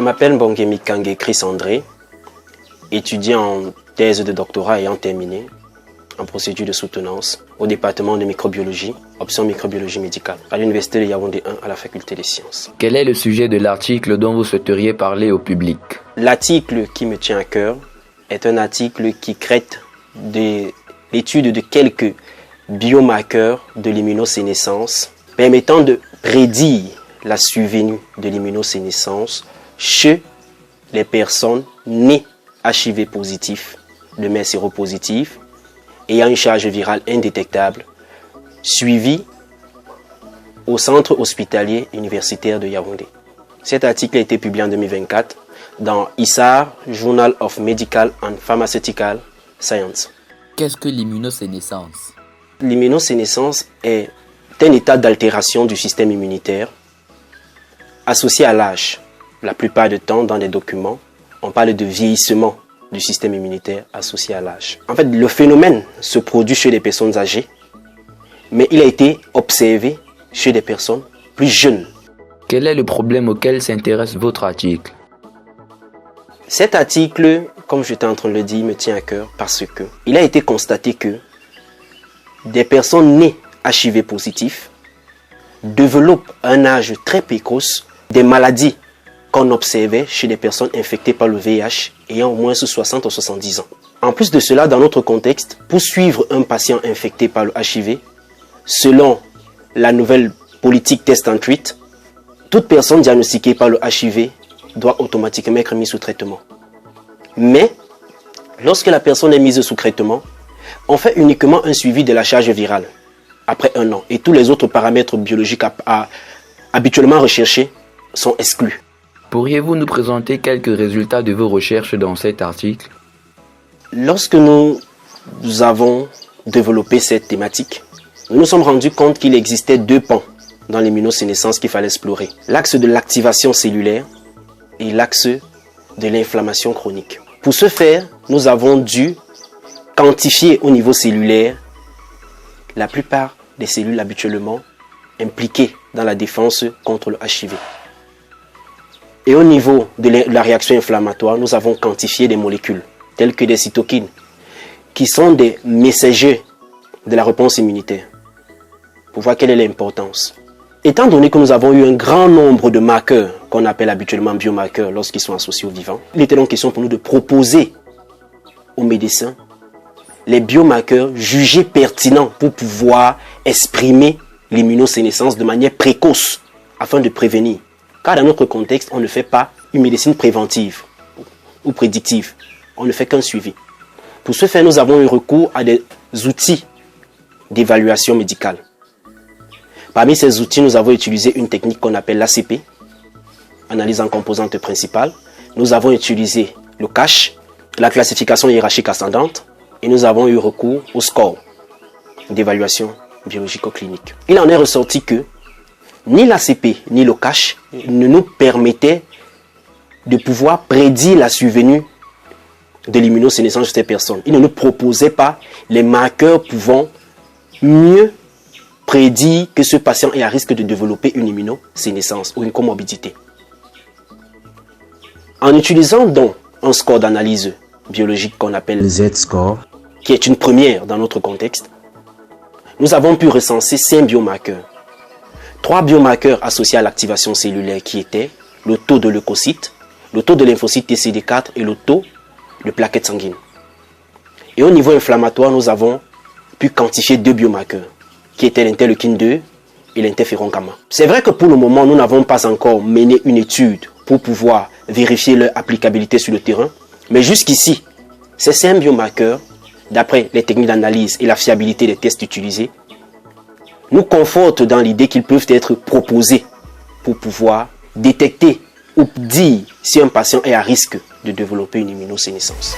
m'appelle Mbongemi Kange Chris André, étudiant en thèse de doctorat ayant terminé en procédure de soutenance au département de microbiologie, option microbiologie médicale, à l'université de Yaoundé 1 à la faculté des sciences. Quel est le sujet de l'article dont vous souhaiteriez parler au public? L'article qui me tient à cœur est un article qui traite de l'étude de quelques biomarqueurs de l'immunosénescence permettant de prédire la survenue de l'immunosénescence chez les personnes nées HIV positif, de mères séropositifs, ayant une charge virale indétectable, suivies au centre hospitalier universitaire de Yaoundé. Cet article a été publié en 2024 dans ISAR, Journal of Medical and Pharmaceutical Science. Qu'est-ce que l'immunosénescence? L'immunosénescence est un état d'altération du système immunitaire associé à l'âge. La plupart du temps, dans les documents, on parle de vieillissement du système immunitaire associé à l'âge. En fait, le phénomène se produit chez les personnes âgées, mais il a été observé chez des personnes plus jeunes. Quel est le problème auquel s'intéresse votre article? Cet article, comme j'étais en train de le dire, me tient à cœur parce que il a été constaté que des personnes nées HIV positifs développent à un âge très précoce des maladies qu'on observait chez des personnes infectées par le VIH ayant au moins 60 ou 70 ans. En plus de cela, dans notre contexte, pour suivre un patient infecté par le HIV, selon la nouvelle politique Test and Treat, toute personne diagnostiquée par le HIV doit automatiquement être mise sous traitement. Mais, lorsque la personne est mise sous traitement, on fait uniquement un suivi de la charge virale après 1 an et tous les autres paramètres biologiques habituellement recherchés sont exclus. Pourriez-vous nous présenter quelques résultats de vos recherches dans cet article? Lorsque nous avons développé cette thématique, nous nous sommes rendus compte qu'il existait 2 pans dans l'immunosénescence qu'il fallait explorer. L'axe de l'activation cellulaire et l'axe de l'inflammation chronique. Pour ce faire, nous avons dû quantifier au niveau cellulaire la plupart des cellules habituellement impliquées dans la défense contre le HIV. Et au niveau de la réaction inflammatoire, nous avons quantifié des molécules telles que des cytokines qui sont des messagers de la réponse immunitaire pour voir quelle est l'importance. Étant donné que nous avons eu un grand nombre de marqueurs qu'on appelle habituellement biomarqueurs lorsqu'ils sont associés au vivant, il était donc question pour nous de proposer aux médecins les biomarqueurs jugés pertinents pour pouvoir exprimer l'immunosénescence de manière précoce afin de prévenir. Car dans notre contexte, on ne fait pas une médecine préventive ou prédictive. On ne fait qu'un suivi. Pour ce faire, nous avons eu recours à des outils d'évaluation médicale. Parmi ces outils, nous avons utilisé une technique qu'on appelle l'ACP, analyse en composantes principales. Nous avons utilisé le CASH, la classification hiérarchique ascendante, et nous avons eu recours au score d'évaluation biologico-clinique. Il en est ressorti que ni l'ACP ni le CASH ne nous permettaient de pouvoir prédire la survenue de l'immunosénescence de ces personnes. Ils ne nous proposaient pas les marqueurs pouvant mieux prédire que ce patient est à risque de développer une immunosénescence ou une comorbidité. En utilisant donc un score d'analyse biologique qu'on appelle le Z-score, qui est une première dans notre contexte, nous avons pu recenser 5 biomarqueurs. 3 biomarqueurs associés à l'activation cellulaire qui étaient le taux de leucocytes, le taux de lymphocytes TCD4 et le taux de plaquettes sanguines. Et au niveau inflammatoire, nous avons pu quantifier 2 biomarqueurs qui étaient l'interleukine 2 et l'interféron gamma. C'est vrai que pour le moment, nous n'avons pas encore mené une étude pour pouvoir vérifier leur applicabilité sur le terrain, mais jusqu'ici, ces 5 biomarqueurs, d'après les techniques d'analyse et la fiabilité des tests utilisés, nous confortent dans l'idée qu'ils peuvent être proposés pour pouvoir détecter ou dire si un patient est à risque de développer une immunosénescence.